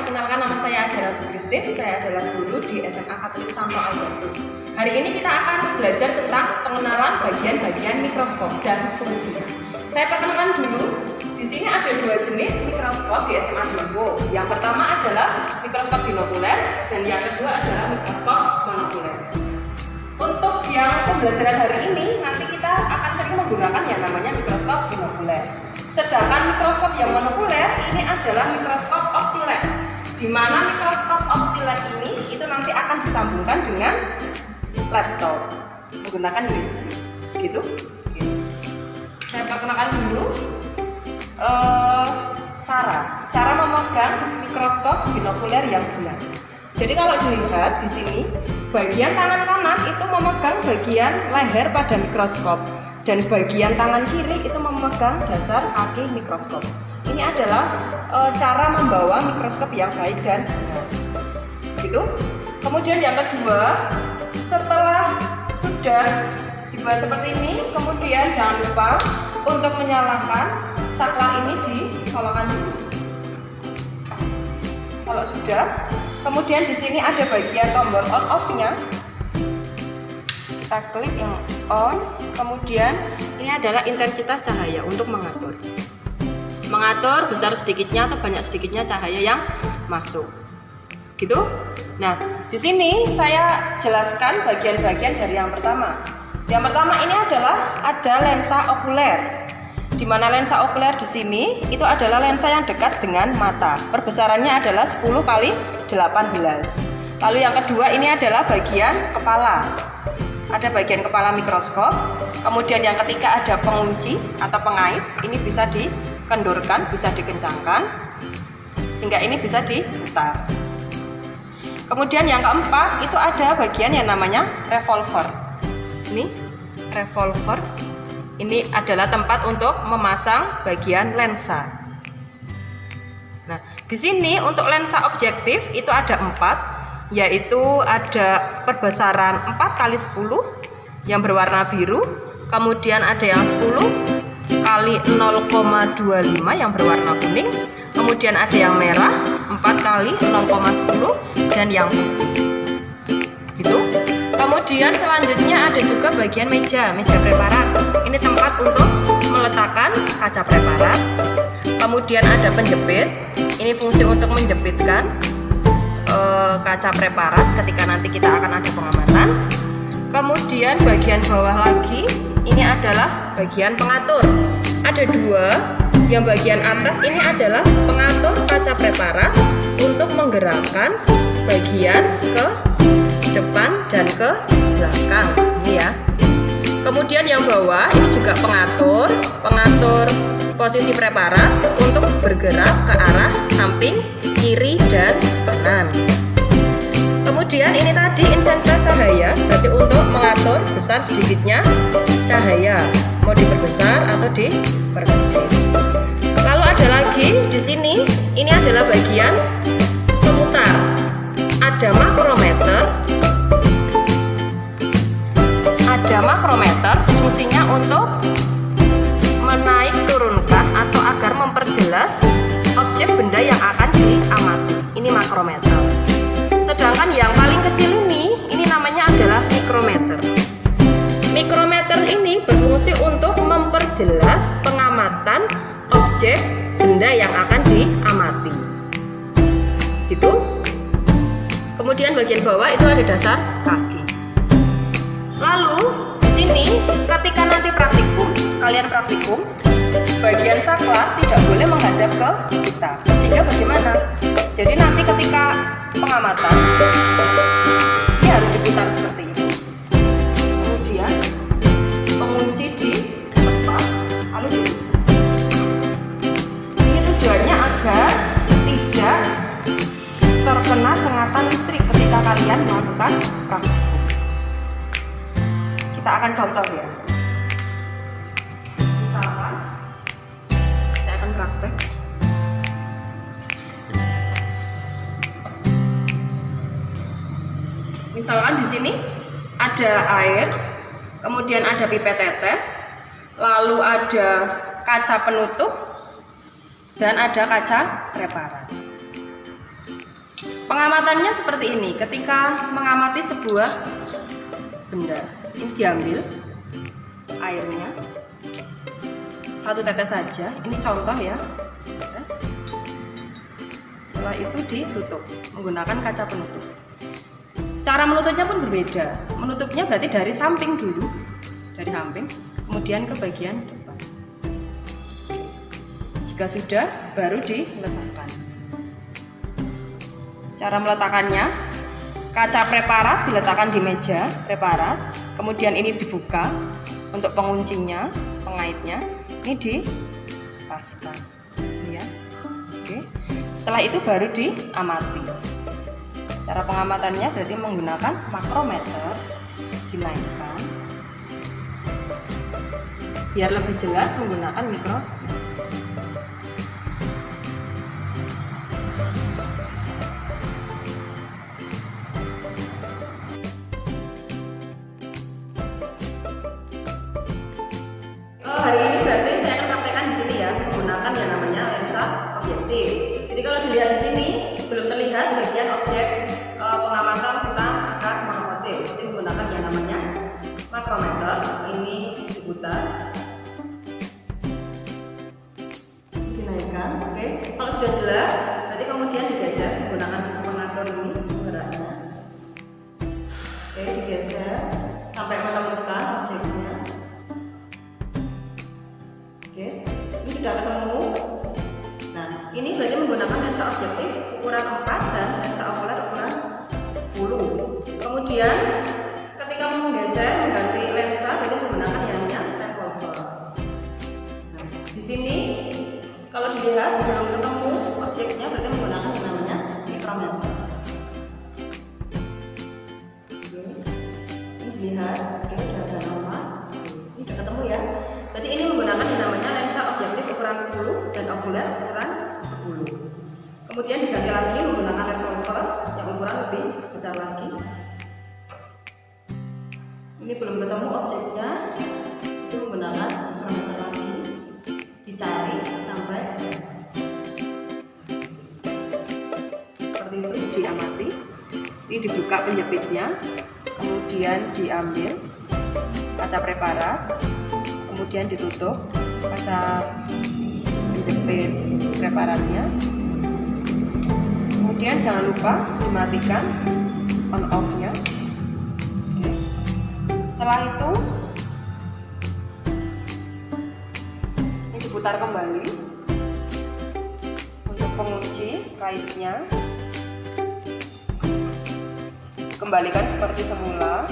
perkenalkan, nama saya adalah Bu Christine. Saya adalah guru di SMA Katolik Santo Albertus. Hari ini kita akan belajar tentang pengenalan bagian-bagian mikroskop dan fungsinya. Saya perkenalkan dulu. Di sini ada dua jenis mikroskop di SMA Jombo. Yang pertama adalah mikroskop binokuler dan yang kedua adalah mikroskop monokuler. Untuk yang pembelajaran hari ini, nanti kita akan sering menggunakan yang namanya mikroskop binokuler. Sedangkan mikroskop yang monokuler ini adalah mikroskop optilek, di mana mikroskop optilek ini itu nanti akan disambungkan dengan laptop menggunakan USB. Gitu. Saya perkenalkan dulu cara memegang mikroskop binokuler yang benar. Jadi kalau dilihat di sini, bagian tangan kanan itu memegang bagian leher pada mikroskop dan bagian tangan kiri itu memegang dasar kaki mikroskop. Ini adalah cara membawa mikroskop yang baik dan benar. Gitu. Kemudian yang kedua, setelah sudah dibuat seperti ini, kemudian jangan lupa untuk menyalakan saklar ini dinyalakan dulu. Kalau sudah, kemudian di sini ada bagian tombol on off-nya. Kita klik yang on, kemudian ini adalah intensitas cahaya untuk mengatur besar sedikitnya atau banyak sedikitnya cahaya yang masuk. Gitu. Nah, di sini saya jelaskan bagian-bagian dari yang pertama. Yang pertama ini adalah ada lensa okuler. Di mana lensa okuler di sini itu adalah lensa yang dekat dengan mata. Perbesarannya adalah 10 kali 18. Lalu yang kedua ini adalah bagian kepala. Ada bagian kepala mikroskop. Kemudian yang ketiga ada pengunci atau pengait. Ini bisa dikendorkan, bisa dikencangkan sehingga ini bisa diputar. Kemudian yang keempat itu ada bagian yang namanya revolver. Ini revolver. Ini adalah tempat untuk memasang bagian lensa. Nah, di sini untuk lensa objektif itu ada 4, yaitu ada perbesaran 4 kali 10 yang berwarna biru, kemudian ada yang 10 kali 0,25 yang berwarna kuning, kemudian ada yang merah 4 kali 0,10 dan yang putih. Gitu. Kemudian selanjutnya ada juga bagian meja preparat. Ini tempat untuk meletakkan kaca preparat. Kemudian ada penjepit. Ini fungsi untuk menjepitkan kaca preparat ketika nanti kita akan ada pengamatan. Kemudian bagian bawah lagi ini adalah bagian pengatur. Ada 2. Yang bagian atas ini adalah pengatur kaca preparat untuk menggerakkan bagian ke depan dan ke belakang ini ya. Kemudian yang bawah ini juga pengatur posisi preparat untuk bergerak ke arah samping, kiri dan kanan. Kemudian ini tadi intensitas cahaya, berarti untuk mengatur besar sedikitnya cahaya, mau diperbesar atau diperkecil. Lalu ada lagi di sini, ini adalah bagian pemutar. Ada makrometer, fungsinya untuk menaik turunkan atau agar memperjelas objek benda yang akan diamati. Ini makrometer. Sedangkan yang paling kecil ini namanya adalah mikrometer. Mikrometer ini berfungsi untuk memperjelas pengamatan objek benda yang akan diamati. Gitu. Kemudian bagian bawah itu ada dasar kaki. Lalu di sini ketika nanti kalian praktikum, bagian saklar tidak boleh menghadap ke kita. Sehingga bagaimana? Jadi nanti ketika pengamatan ini harus diputar seperti ini. Kemudian pengunci dilepas, lalu ditutup. Ini tujuannya agar tidak terkena sengatan listrik ketika kalian melakukan praktikum. Kita akan contoh ya. Misalkan saya akan praktek. Misalkan di sini ada air, kemudian ada pipet tetes, lalu ada kaca penutup dan ada kaca preparat. Pengamatannya seperti ini. Ketika mengamati sebuah benda, ini diambil airnya 1 tetes saja. Ini contoh ya. Setelah itu ditutup menggunakan kaca penutup. Cara menutupnya pun berbeda. Menutupnya berarti dari samping dulu, dari samping, kemudian ke bagian depan. Jika sudah, baru diletakkan. Cara meletakkannya, kaca preparat diletakkan di meja preparat, kemudian ini dibuka untuk penguncinya, pengaitnya, ini dipaskan, ya. Oke. Setelah itu baru diamati. Cara pengamatannya berarti menggunakan makrometer, dinaikkan, biar lebih jelas menggunakan mikrometer. Hari ini berarti saya akan praktekkan di sini ya, menggunakan yang namanya lensa objektif. Jadi kalau dilihat di sini belum terlihat bagian objek pengamatan kita akan mengamati. Jadi menggunakan yang namanya makrometer. Ini diputar, dinaikkan. Oke. Kalau sudah jelas, berarti kemudian digeser menggunakan pengatur ini geraknya. Oke, digeser sampai menemukan objeknya. Oke, ini sudah ketemu. Nah, ini berarti menggunakan lensa objektif ukuran 4 dan lensa okuler ukuran 10. Kemudian ketika menggeser mengganti lensa berarti menggunakan yang namanya revolver. Nah, di sini kalau dilihat belum ketemu objeknya berarti menggunakan yang namanya mikrometer. Oke, ini dilihat, oke, sudah ada nomor. Ini sudah ketemu ya. Berarti ini menggunakan yang namanya lensa objektif ukuran 10 dan okuler ukuran 10. Kemudian diganti lagi menggunakan revolver yang ukuran lebih besar lagi. Ini belum ketemu objeknya, itu menggunakan mikrometer lagi, dicari sampai seperti itu, diamati. Ini dibuka penjepitnya, kemudian diambil kaca preparat, kemudian ditutup kaca penjepit preparatnya, kemudian jangan lupa dimatikan on off nya. Setelah itu ini diputar kembali untuk pengunci kaitnya, kembalikan seperti semula.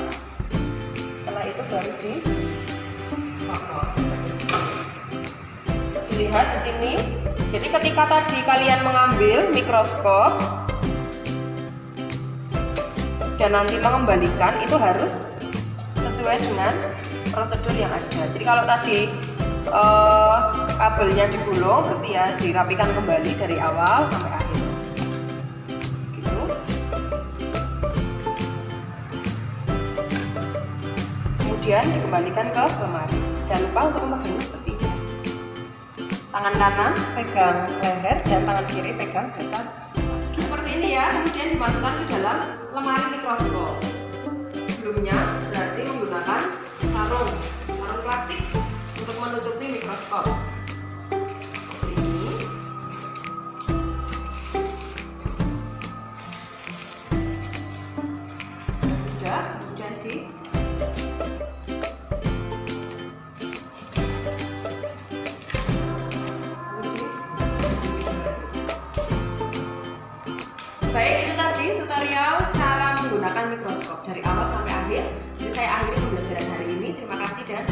Setelah itu baru dilihat di sini. Jadi ketika tadi kalian mengambil mikroskop dan nanti mengembalikan, itu harus sesuai dengan prosedur yang ada. Jadi kalau tadi kabelnya digulung, berarti ya dirapikan kembali dari awal sampai akhir. Gitu. Kemudian dikembalikan ke lemari. Jangan lupa untuk memegangnya seperti ini. Tangan kanan pegang leher dan tangan kiri pegang dasar. Seperti ini ya. Kemudian dimasukkan ke dalam lemari mikroskop. Sebelumnya berarti menggunakan sarung plastik untuk menutupi mikroskop. Seperti ini. Sudah, kemudian baik, itu tadi tutorial cara menggunakan mikroskop dari awal sampai akhir. Jadi saya akhiri pembelajaran hari ini. Terima kasih dan